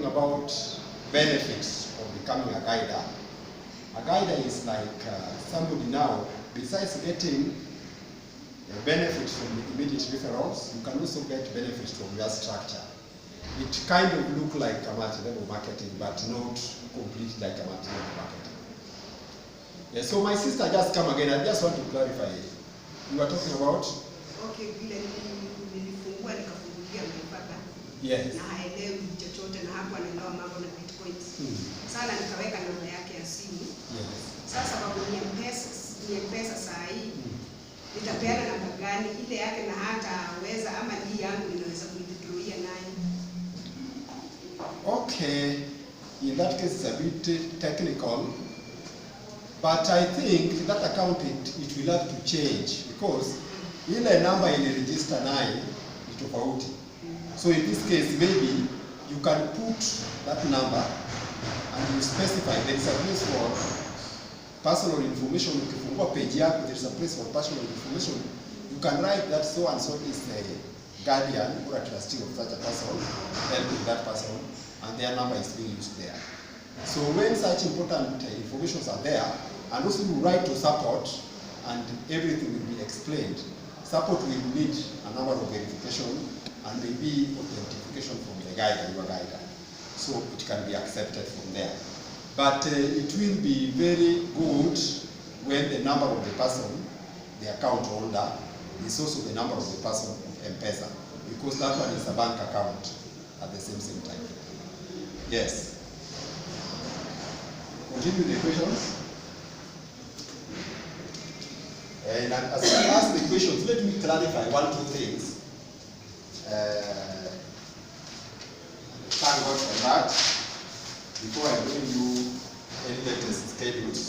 talking about benefits of becoming a guider. A guider is like somebody now, besides getting benefits from the immediate referrals, you can also get benefits from your structure. It kind of looks like a multi-level marketing, but not completely like a multi-level marketing. Yeah, so my sister just come again. I just want to clarify. You were talking about? Okay, nilifungua nikafungulia mpaka. Yes. Na haelewi chochote na hapo anaelewa mambo na bitcoins. Sana nikaweka namba yake ya simu. Yes. Sasa sababu ni mpesa saa hii. Nitapeana namba gani ile yake na hataweza ama hii yangu ninaweza kuidrawia nayo. Okay. In that case it's a bit technical. But I think that account it will have to change because ile number in register naye ni tofauti. So in this case maybe you can put that number and you specify there is a place for personal information. Ukifungua page yako there is a place for personal information. You can write that so and so is a guardian or a trustee of such a person, helping that person, and their number is being used there. So when such important informations are there, and also you write to support, and everything will be explained. Support will need a number of verification and maybe authentication from the guider, your guider. So it can be accepted from there. But it will be very good when the number of the person, the account holder, is also the number of the person of M-Pesa, because that one is a bank account at the same time. Yes. Continue the questions. And as I ask the questions, let me clarify one or two things. Thank God for that. Before I bring you any latest schedules.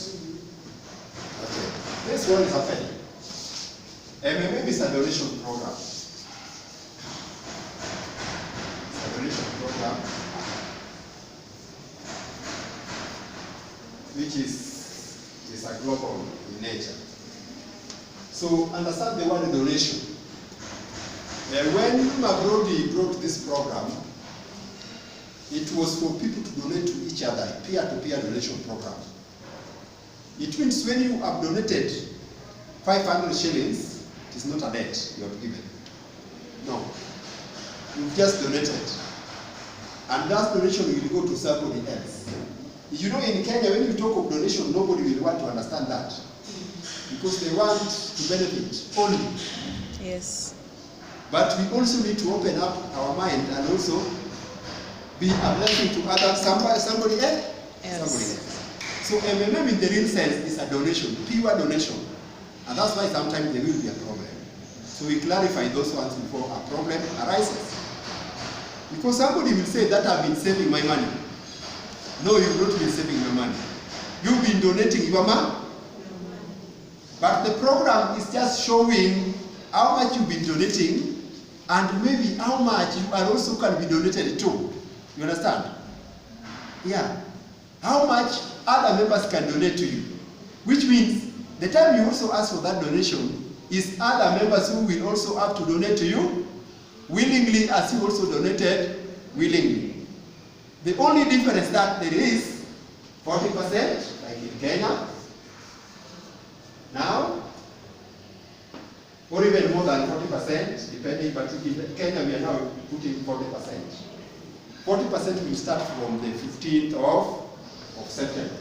Okay. This one is happening. MMM is a donation program. It's a donation program which is a global in nature. So understand the word donation. When Mabrodi brought this program, it was for people to donate to each other, peer-to-peer donation program. It means when you have donated 500 shillings, it is not a debt you have given. No. You've just donated. And that donation will go to somebody else. You know, in Kenya, when you talk of donation, nobody will want to understand that. Because they want to benefit only. Yes. But we also need to open up our mind and also be a blessing to others, somebody else. So MMM in the real sense is a donation, pure donation. And that's why sometimes there will be a problem. So we clarify those ones before a problem arises. Because somebody will say that I've been saving my money. No, you've not been saving your money. You've been donating your money. But the program is just showing how much you've been donating and maybe how much you are also can be donated to. You understand? Yeah. How much other members can donate to you. Which means the time you also ask for that donation is other members who will also have to donate to you willingly as you also donated willingly. The only difference that there is 40% like in Kenya now, or even more than 40%, depending, but in Kenya we are now putting 40%. 40% will start from the 15th of September.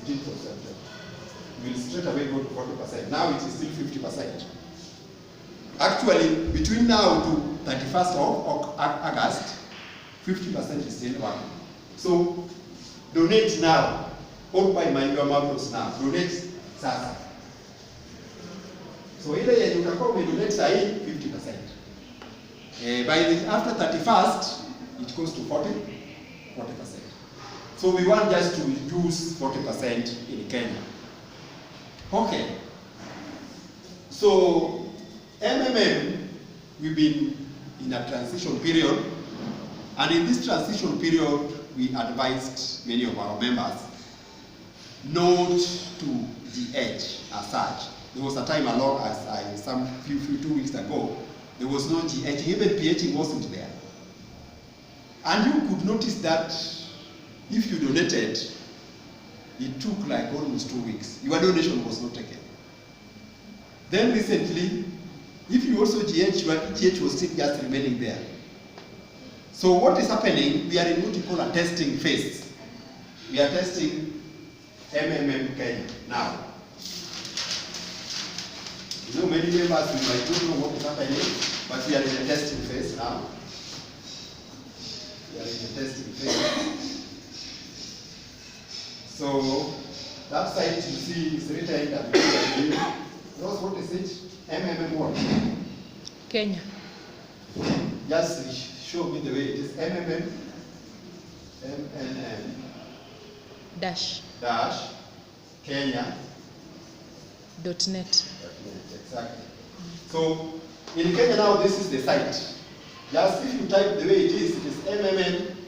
15th of September. We will straight away go to 40%. Now it is still 50%. Actually, between now to 31st of August, 50% is still working. So, donate now. All by your marbles now. Donate sasa. So ile yenye utakuwa umedonate saa hii 50%. After 31st, it goes to 40%. So we want just to use 40% in Kenya. Okay. So MMM, we've been in a transition period, and in this transition period, we advised many of our members not to de-edge as such. There was a time along as few 2 weeks ago, there was no de-edging, even PHing wasn't there. And you could notice that if you donated, it took like almost 2 weeks. Your donation was not taken. Then recently, if you also GH, your GH was still just remaining there. So what is happening, we are in what we call a testing phase. We are testing MMM Kenya now. You know, many members we might don't know what is happening, but we are in the testing phase now. We are in the testing phase. So that site you see is written in Rose, what is it? MMM what? Kenya. Just show me the way it is. MMM Dash. Kenya. .net. Exactly. So in Kenya now, this is the site. Just if you type the way it is mmm-kenya.net.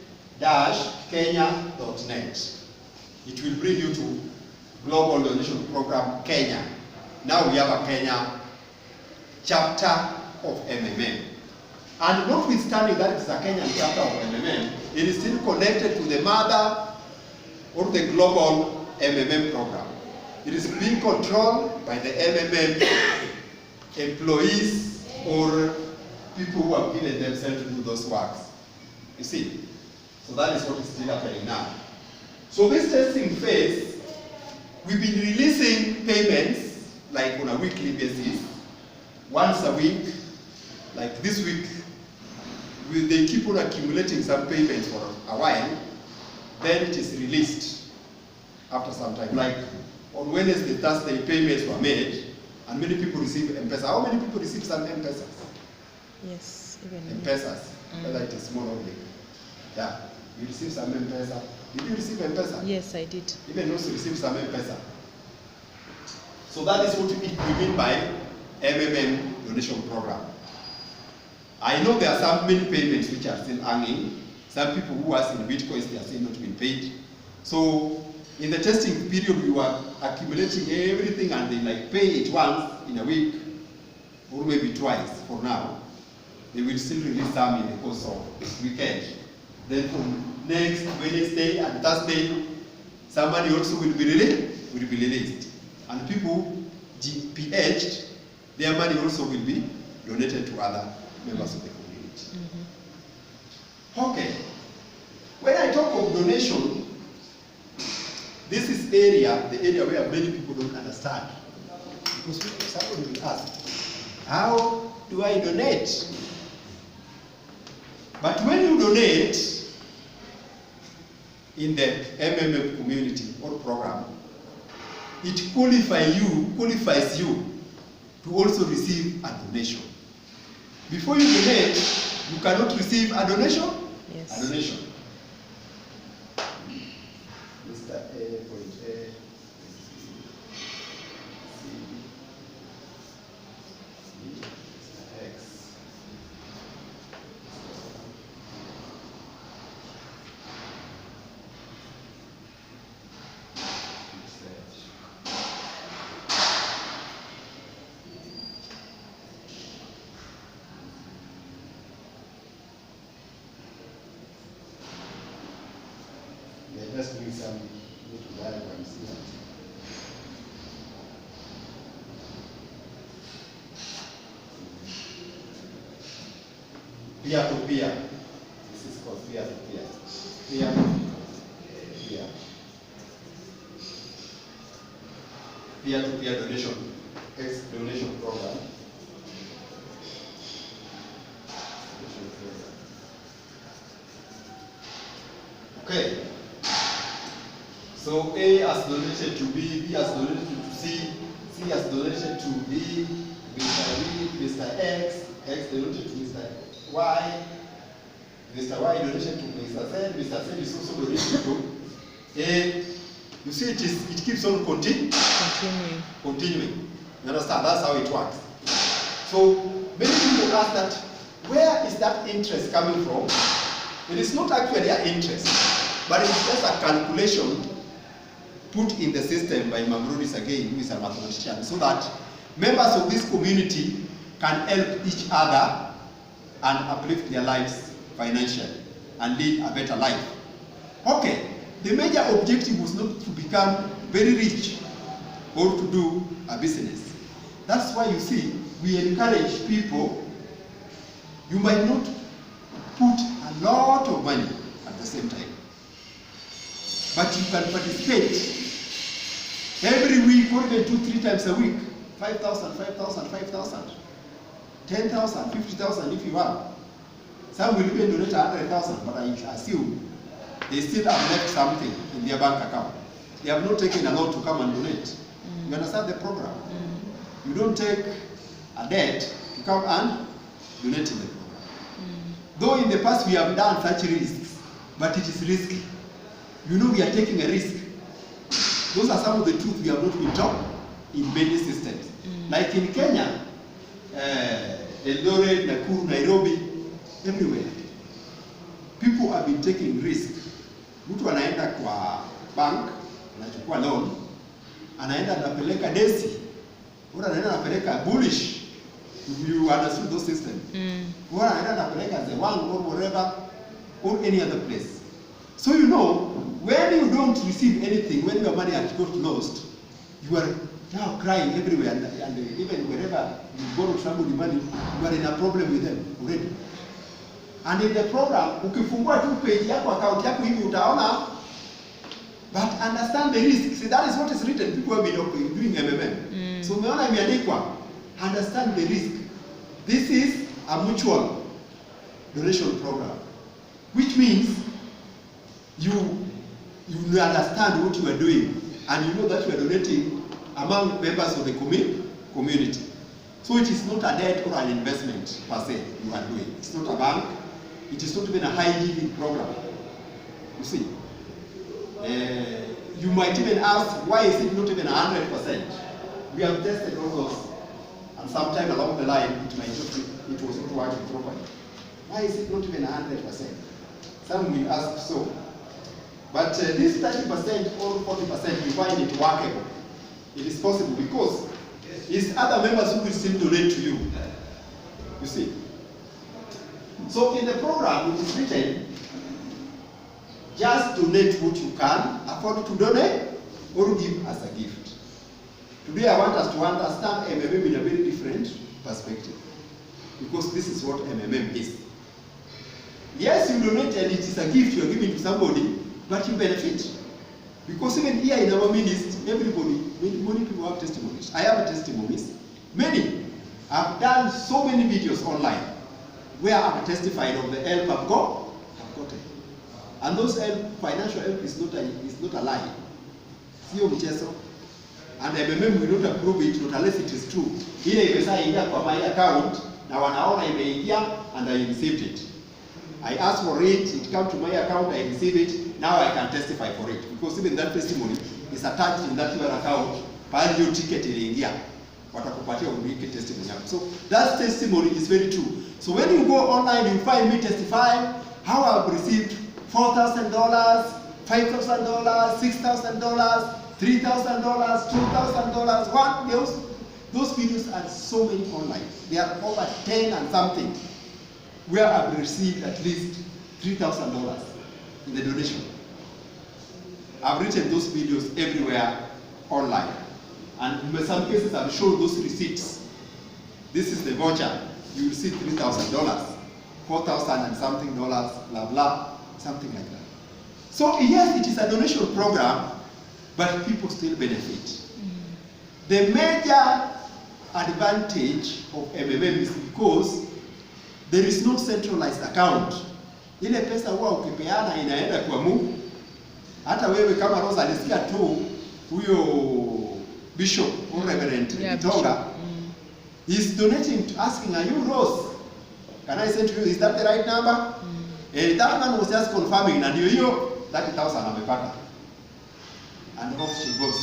It will bring you to Global Donation Program Kenya. Now we have a Kenya chapter of MMM. And notwithstanding that it's a Kenyan chapter of MMM, it is still connected to the mother or the Global MMM program. It is being controlled by the MMM employees or people who have given themselves to do those works. You see? So that is what is still happening now. So this testing phase, we've been releasing payments like on a weekly basis, once a week, like this week. They keep on accumulating some payments for a while, then it is released after some time. Like on Wednesday, Thursday, payments were made, and many people receive M-Pesa. How many people receive some M-Pesas? Yes, even M-Pesas, whether it is small or big. Yeah, you receive some M-Pesa. Did you receive M-Pesa? Yes, I did. Even also receive some M-Pesa. So that is what we mean by MMM donation program. I know there are some many payments which are still hanging. Some people who are in Bitcoins, they are still not being paid. So in the testing period, we were accumulating everything and they like pay it once in a week or maybe twice for now. They will still release some in the course of this weekend. Then from next Wednesday and Thursday, somebody also will be released. And people GPH'd, their money also will be donated to other members of the community. Okay. When I talk of donation, this is the area where many people don't understand. Because somebody will ask, how do I donate? But when you donate in the MMM community or program, it qualifies you to also receive a donation. Before you donate, you cannot receive a donation. Yes. A donation. Mr. A. Point A. C. Mr. X. Just doing some little diagrams here. Peer-to-peer. This is called peer-to-peer. Peer-to-peer. Peer-to-peer donation. Donation program. Okay. So A has donated to B, B has donated to C, C has donated to D, Mr. B, Mr. X, X donated to Mr. Y, Mr. Y donated to Mr. Z, Mr. Z is also donated to A. You see, it keeps on continuing. You understand? That's how it works. So many people ask that, where is that interest coming from? It is not actually an interest, but it's just a calculation put in the system by Mamrudis again, who is a mathematician, so that members of this community can help each other and uplift their lives financially. and lead a better life. Okay, the major objective was not to become very rich or to do a business. That's why you see, we encourage people, you might not put a lot of money at the same time, but you can participate every week or even 2-3 times a week. 5,000, 5,000, 5,000, 10,000, 50,000 if you want. Some will even donate 100,000, but I assume they still have left something in their bank account. They have not taken a lot to come and donate. You understand the program? You don't take a debt to come and donate in the program. Though in the past we have done such risks, but it is risky. You know we are taking a risk. Those are some of the truths we have not been taught in many systems. Like in Kenya, Eldoret, Nakuru, Nairobi, everywhere. People have been taking risk. Mtu anaenda kwa bank, anachukua loan, anaenda anapeleka desi, or anaenda anapeleka bullish. You understood those systems? Or anaenda anapeleka the one or whatever, or any other place. So you know, when you don't receive anything, when your money has got lost, you are now crying everywhere, and even wherever you borrow somebody money, you are in a problem with them already. And in the program, ukifungua tu page yako, account yako hivi utaona, but understand the risk. See, that is what is written. People have been doing MMM. So umeona imeandikwa, understand the risk. This is a mutual donation program, which means you understand what you are doing, and you know that you are donating among members of the community. So it is not a debt or an investment per se you are doing. It's not a bank. It is not even a high yielding program. You see, you might even ask, why is it not even 100%? We have tested all those, and sometime along the line it was not working properly. Why is it not even 100%? Some will ask so. But this 30% or 40%, we find it workable. It is possible because it's other members who will still donate to you. You see. So in the program, it is written, just donate what you can afford to donate or give as a gift. Today I want us to understand MMM in a very different perspective, because this is what MMM is. Yes, you donate and it is a gift you are giving to somebody, but you benefit. Because even here in our ministry, many people have testimonies. I have testimonies. Many. I've done so many videos online where I've testified of the help I've gotten. And those financial help is not a lie. Sio mchezo. And MMM will not approve it unless it is true. Ile imeshaingia kwa my account na wanaona imeingia and I received it. I asked for it, it came to my account, I received it, now I can testify for it. Because even that testimony is attached in that your account, pale your ticket iliingia, watakupatia unique testimony. So that testimony is very true. So when you go online, you find me testifying how I've received $4,000, $5,000, $6,000, $3,000, $2,000, what else? Those videos are so many online. They are over 10 and something, where I've received at least $3,000 in the donation. I've written those videos everywhere online. And in some cases I've shown those receipts. This is the voucher. You receive $3,000, 4,000 and something dollars, blah, blah, something like that. So yes, it is a donation program, but people still benefit. The major advantage of MMM is because there is no centralized account. Ile pesa huwa ukipeana inaenda kwa Mungu. Hata wewe kama Rosa alisikia tu huyo bishop or reverend Gitonga, he's donating, asking, are you Rose? Can I send to you? Is that the right number? That man was just confirming, na ndio hiyo 30,000 amepata. And off she goes.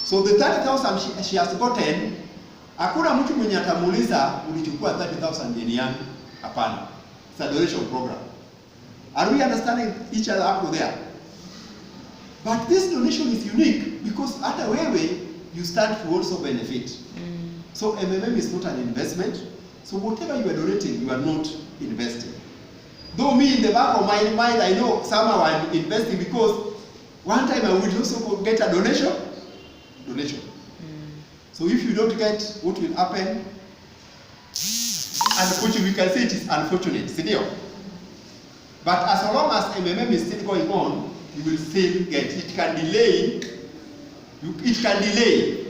So the 30,000 she has gotten, hakuna mtu mwenye atamuuliza ulichukua 30,000 deni yangu. Hapana. It's a donation program. Are we understanding each other up there? But this donation is unique because hata wewe you stand to also benefit. So MMM is not an investment. So whatever you are donating, you are not investing. Though me in the back of my mind, I know somehow I'm investing because one time I will also get a donation. So if you don't get, what will happen? Unfortunately, we can say it is unfortunate, Sidio. But as long as MMM is still going on, you will still get. It can delay. It can delay.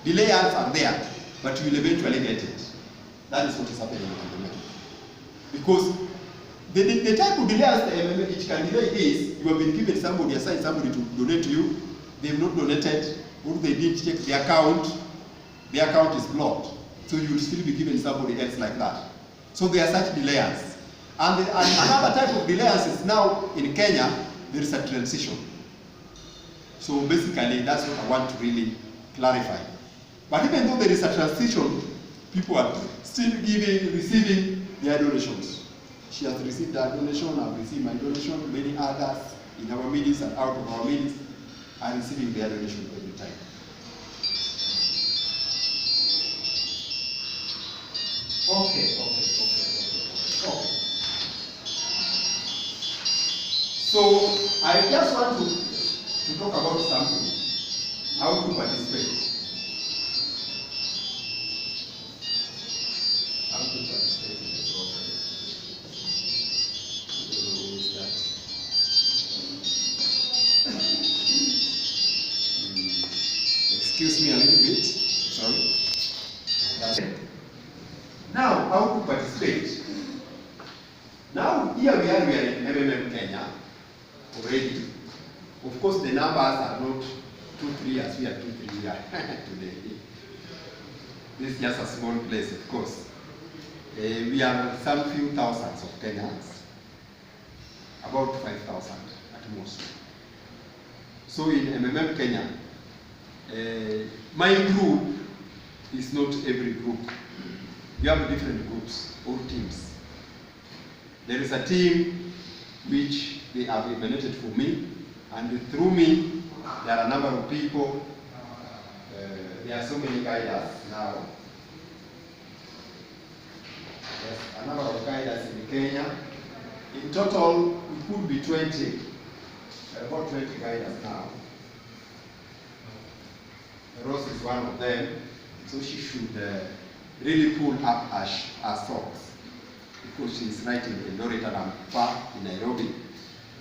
Delayers are there, but you will eventually get it. That is what is happening in MMM. Because the type of delayers the MMM it can delay is you have been given somebody, assigned somebody to donate to you. They have not donated. What they did check the account. The account is blocked. So you will still be given somebody else like that. So there are such delayers. And another type of delayers is now in Kenya, there is a transition. So basically, that's what I want to really clarify. But even though there is a transition, people are still receiving their donations. She has received her donation, I've received my donation, many others in our meetings and out of our meetings are receiving their donation every time. Okay. So I just want to talk about something, how to participate. How to participate in the program. Who is that? Excuse me a little bit. Sorry. Now, how to participate? Now, here we are in MMM Kenya already. Of course, the numbers are not 2-3 as we are 2-3 here today. This is just a small place, of course. We are some few thousands of Kenyans, about 5,000 at most. So in MMM Kenya, my group is not every group. You have different groups or teams. There is a team which they have nominated for me, and through me, there are a number of people. There are so many guiders now. There's a number of guiders in Kenya. In total, it could be 20, about 20 guiders now. Rose is one of them, so she should really pull up her socks because she is writing in Eldoret and I'm far in Nairobi.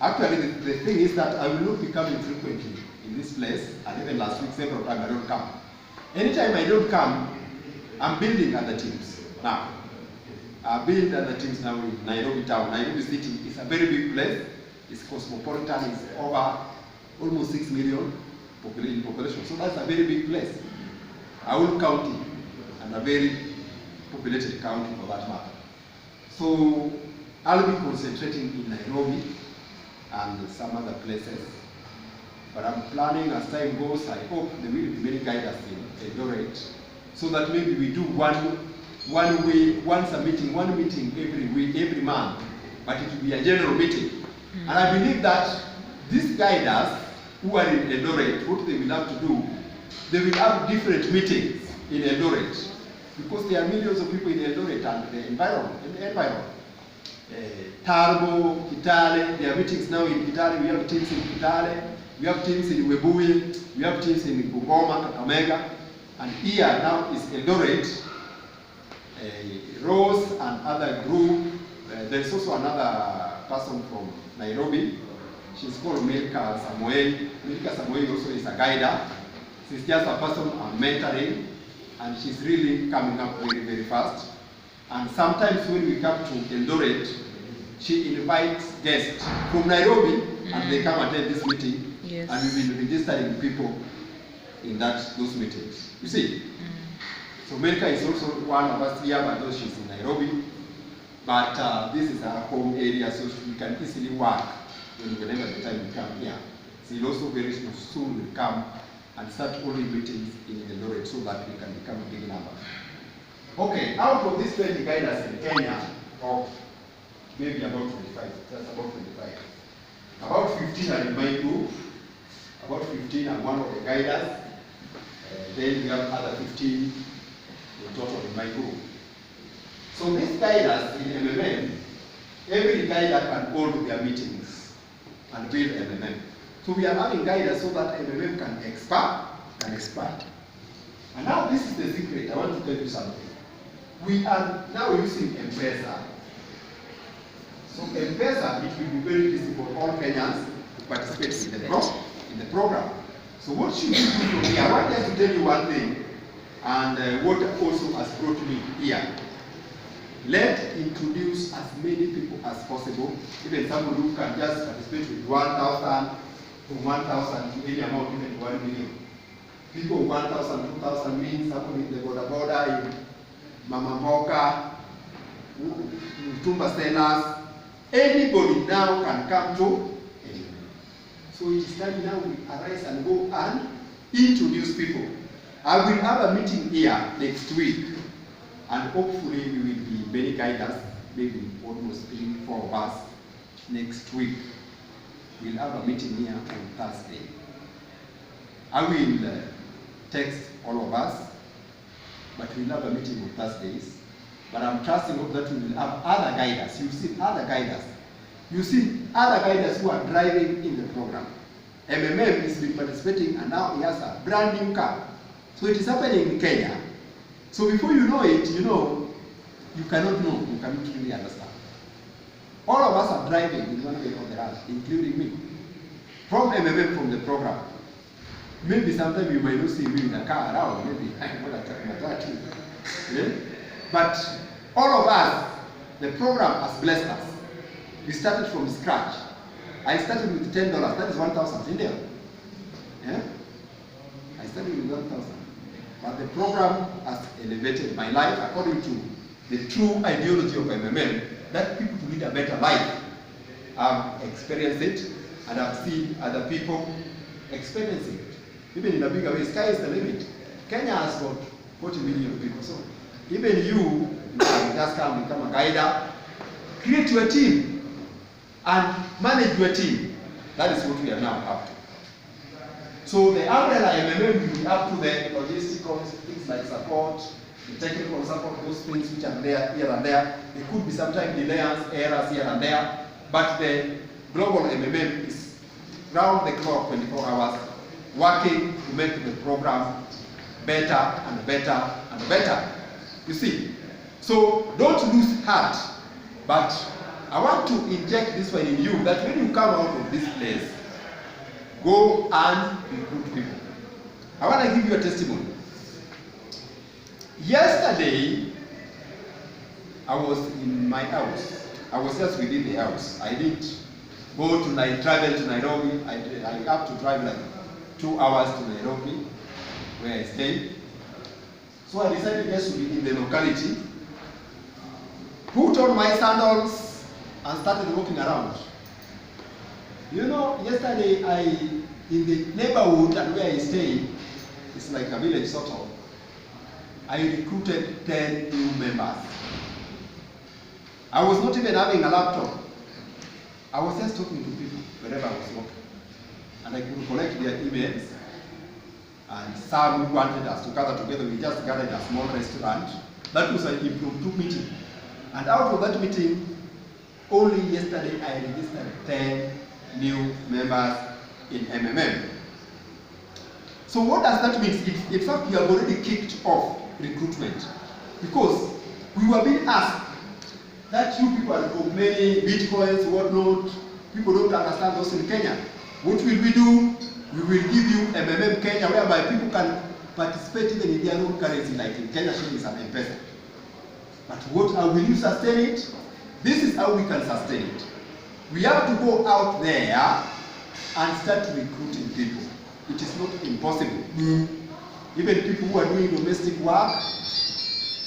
Actually, the thing is that I will not be coming frequently in this place, and even last week, several times I don't come. Anytime I don't come, I'm building other teams now. I build other teams now in Nairobi town. Nairobi city is a very big place. It's cosmopolitan. It's over almost 6 million population. So that's a very big place. Our county, and a very populated county for that matter. So I'll be concentrating in Nairobi and some other places. But I'm planning as time goes, I hope there will be many guiders in Eldoret, so that maybe we do one meeting every week, every month, but it will be a general meeting. And I believe that these guiders who are in Eldoret, what they will have to do, they will have different meetings in Eldoret, because there are millions of people in Eldoret and the environment. Tarbo, Kitale, there are meetings now in Kitale. We have teams in Kitale, we have teams in Webuye, we have teams in Bungoma, Kakamega, and here now is Eldoret. Rose and other group. There's also another person from Nairobi. She's called Milka Samuel. Milka Samuel also is a guider. She's just a person I'm mentoring, and she's really coming up very, very fast. And sometimes when we come to Eldoret, she invites guests from Nairobi, and they come attend this meeting. Yes. And we've been registering people in those meetings. You see? So Milka is also one of us here, but though she's in Nairobi. But this is our home area, so we can easily work whenever the time we come here. She'll also very soon will come and start holding meetings in Eldoret so that we can become a big number. Okay, out of these 20 guiders in Kenya, or maybe about 25, that's about 25. About 15 are in my group, about 15 are one of the guiders. Then we have other 15 in total in my group. So these guiders in MMM, every guider can hold their meetings and build MMM. So we are having guiders so that MMM can expand. And now this is the secret. I want to tell you something. We are now using M-Pesa. So M-Pesa, it will be very easy for all Kenyans to participate in the program. So what should we do from here? I want just to tell you one thing, and what also has brought me here. Let's introduce as many people as possible, even someone who can just participate with 1,000, from 1,000 to any amount, even 1 million. People 1,000, 2,000 means someone in the border in Mama Mboka, Tumba sellers. Anybody now can come to anybody. So it is time now we arise and go and introduce people. I will have a meeting here next week, and hopefully we will be many guiders, maybe almost 3-4 of us next week. We'll have a meeting here on Thursday. I will text all of us, but we'll have a meeting on Thursdays. But I'm trusting hope that we will have other guiders. You see other guiders. You see other guiders who are driving in the program. MMM is been participating, and now he has a brand new car. So it is happening in Kenya. So before you know it, you cannot know, you cannot really understand. All of us are driving in one way or the other, including me. From MMM, from the program. Maybe sometimes you might not see me in a car around, maybe I'm not attractive. Yeah? But all of us, the program has blessed us. We started from scratch. I started with $10, that is 1,000 India. Yeah? I started with 1,000. But the program has elevated my life according to the true ideology of MMM, that people to lead a better life. I've experienced it, and I've seen other people experiencing it. Even in a bigger way, sky is the limit. Kenya has got 40 million people, so even you can just come become a guider, create your team, and manage your team. That is what we are now up to. So the umbrella MMM will be up to the logistical things like support, the technical support, those things which are there here and there. There could be sometimes delays, errors here and there, but the global MMM is round the clock, 24 hours, working to make the program better and better and better. You see, so don't lose heart, but I want to inject this one in you, that when you come out of this place, go and recruit people. I want to give you a testimony. Yesterday, I was in my house. I was just within the house. I didn't go to travel to Nairobi. I have to drive like 2 hours to Nairobi, where I stay. So I decided just to be in the locality, put on my sandals, and started walking around. Yesterday in the neighborhood and where I stay, it's like a village sort of, I recruited 10 new members. I was not even having a laptop. I was just talking to people wherever I was working. And I could collect their emails. And some wanted us to gather together. We just gathered in a small restaurant. That was an impromptu meeting. And out of that meeting, only yesterday I registered 10 new members in MMM. So what does that mean? In fact, we have already kicked off recruitment, because we were being asked that you people are complaining, bitcoins, whatnot, people don't understand those in Kenya. What will we do? We will give you MMM Kenya, whereby people can participate even in their own currency, like in Kenya shillings and M-Pesa. But how will you sustain it? This is how we can sustain it. We have to go out there and start recruiting people. It is not impossible. Even people who are doing domestic work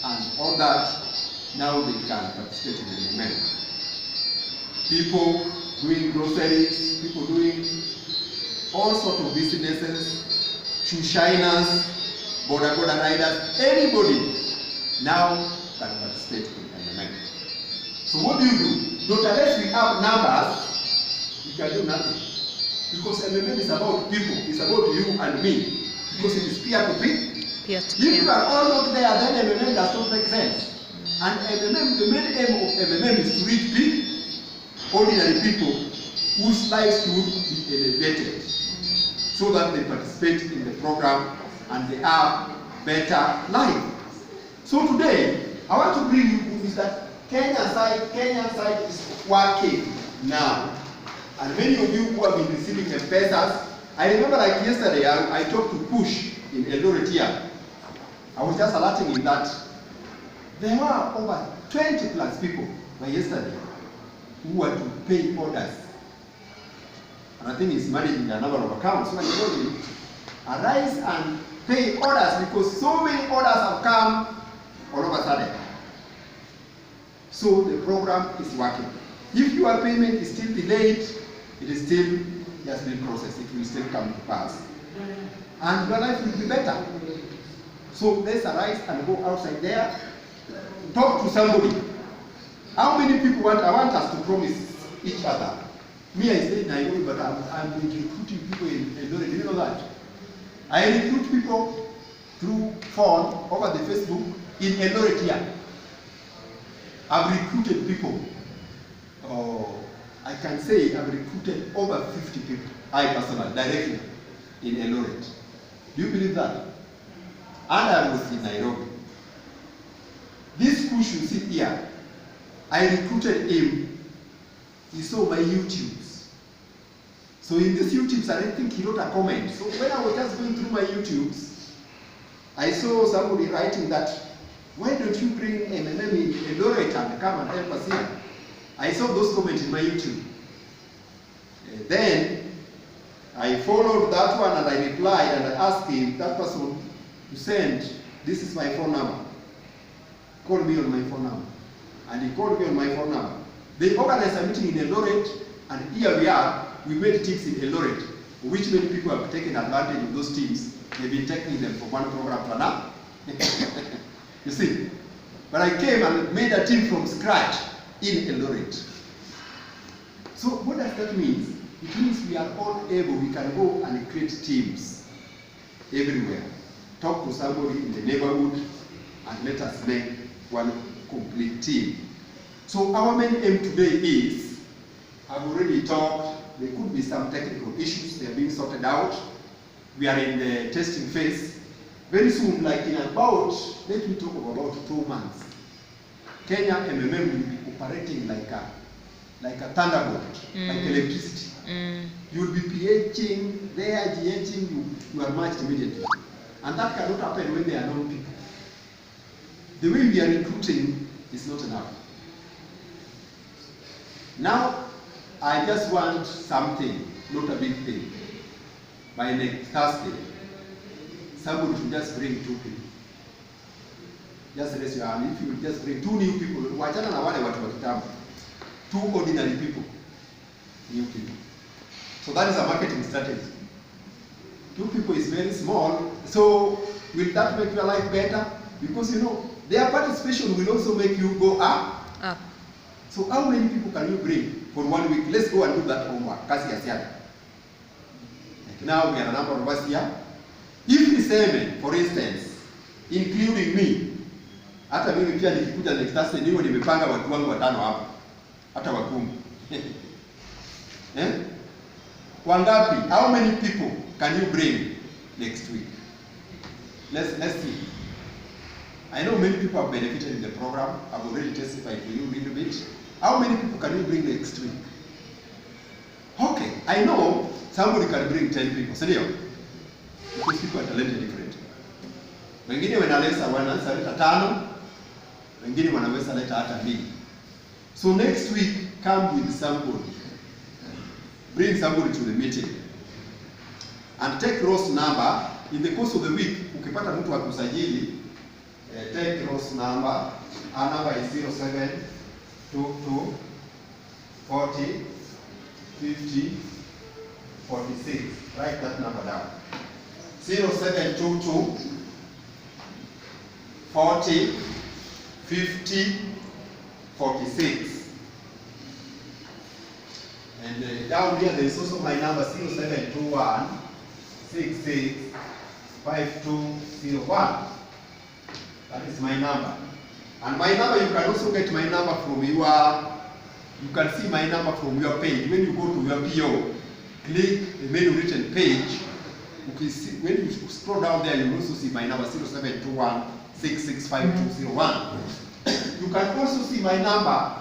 and all that, now they can participate in the MMM. People doing groceries, people doing all sorts of businesses, shoe shiners, boda riders, anybody now can participate in MMM. So what do? Not unless we have numbers, we can do nothing. Because MMM is about people, it's about you and me. Because it is peer-to-peer. If you are all not there, then MMM does not make sense. And MMM, the main aim of MMM is to reach ordinary people whose lives should be elevated so that they participate in the program and they have better life. So today, I want to bring you is that Kenyan side is working now. And many of you who have been receiving M-Pesas, I remember like yesterday, I talked to Push in Eldoret here. I was just alerting him that there were over 20 plus people by yesterday who were to pay orders. And I think he's managing a number of accounts. So I told him, arise and pay orders because so many orders have come all of a sudden. So the program is working. If your payment is still delayed, it is still just being processed. It will still come to pass. And your life will be better. So let's arise and go outside there. Talk to somebody. How many people I want us to promise each other? Me, I stay in Nairobi, but I'm recruiting people in Eldoret. Do you know that? I recruit people through phone, over the Facebook, in Eldoret here. I've recruited people. Oh, I can say I've recruited over 50 people. I personally, directly, in Eldoret. Do you believe that? And I was in Nairobi. This Push you see here, I recruited him. He saw my YouTubes. So in these YouTubes, I didn't think he wrote a comment. So when I was just going through my YouTubes, I saw somebody writing that, why don't you bring MMM in Eldoret and come and help us here? I saw those comments in my YouTube. Then I followed that one and I replied and I asked him, that person to send, this is my phone number. Call me on my phone number. And he called me on my phone number. They organized a meeting in Eldoret, and here we are. We made teams in Eldoret, which many people have taken advantage of those teams. They've been taking them from one program to another. You see? But I came and made a team from scratch in Eldoret. So what does that mean? It means we are all able, we can go and create teams everywhere. Talk to somebody in the neighborhood and let us make one complete team. So our main aim today is, I've already talked, there could be some technical issues, they are being sorted out. We are in the testing phase. Very soon, like in about, let me talk about 2 months, Kenya MMM will be operating like a thunderbolt, like electricity. You will be PHing, there, GHing, you are matched immediately. And that cannot happen when there are known people. The way we are recruiting is not enough. Now, I just want something, not a big thing. By next Thursday, somebody should just bring 2 people. Just raise your hand. If you just bring 2 new people, wachana na wale watu wa kitambo. 2 ordinary people, new people. So that is a marketing strategy. 2 people is very small. So will that make your life better? Because you know, their participation will also make you go up. So how many people can you bring for 1 week? Let's go and do that homework. Kasi ya siada. Like now we are a number of us here. If the 7, for instance, including me, hata mimi pia nikikuja next Thursday niwe nimepanga watu wangu 5 hapa. Hata 10. Wangapi? How many people can you bring next week? Let's see. I know many people have benefited in the program. I've already testified to you a little bit. How many people can you bring next week? Okay, I know somebody can bring 10 people. Sindio? Because people are talented different. Wengine wanaweza leta 5, wengine wanaweza leta hata 2. So next week, come with somebody. Bring somebody to the meeting. And take Ross number. In the course of the week, ukipata mtu wa kusajili, take Ross number. Our number is 0722 40 50 46. Write that number down. 0722 40 50 46. And down here there is also my number 0721 66 5201. That is my number. And my number, you can also get my number from your You can see my number from your page. When you go to your PO, click the menu written page. You see, when you scroll down there, you will also see my number 0721665201. You can also see my number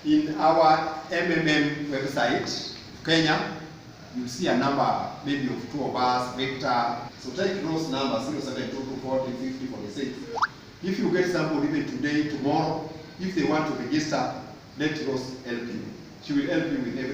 in our MMM website, Kenya. You see a number maybe of 2 of us, Victor. So take those numbers 0722405046. If you get somebody even today, tomorrow, if they want to register, let Rose help you. She will help you with everything.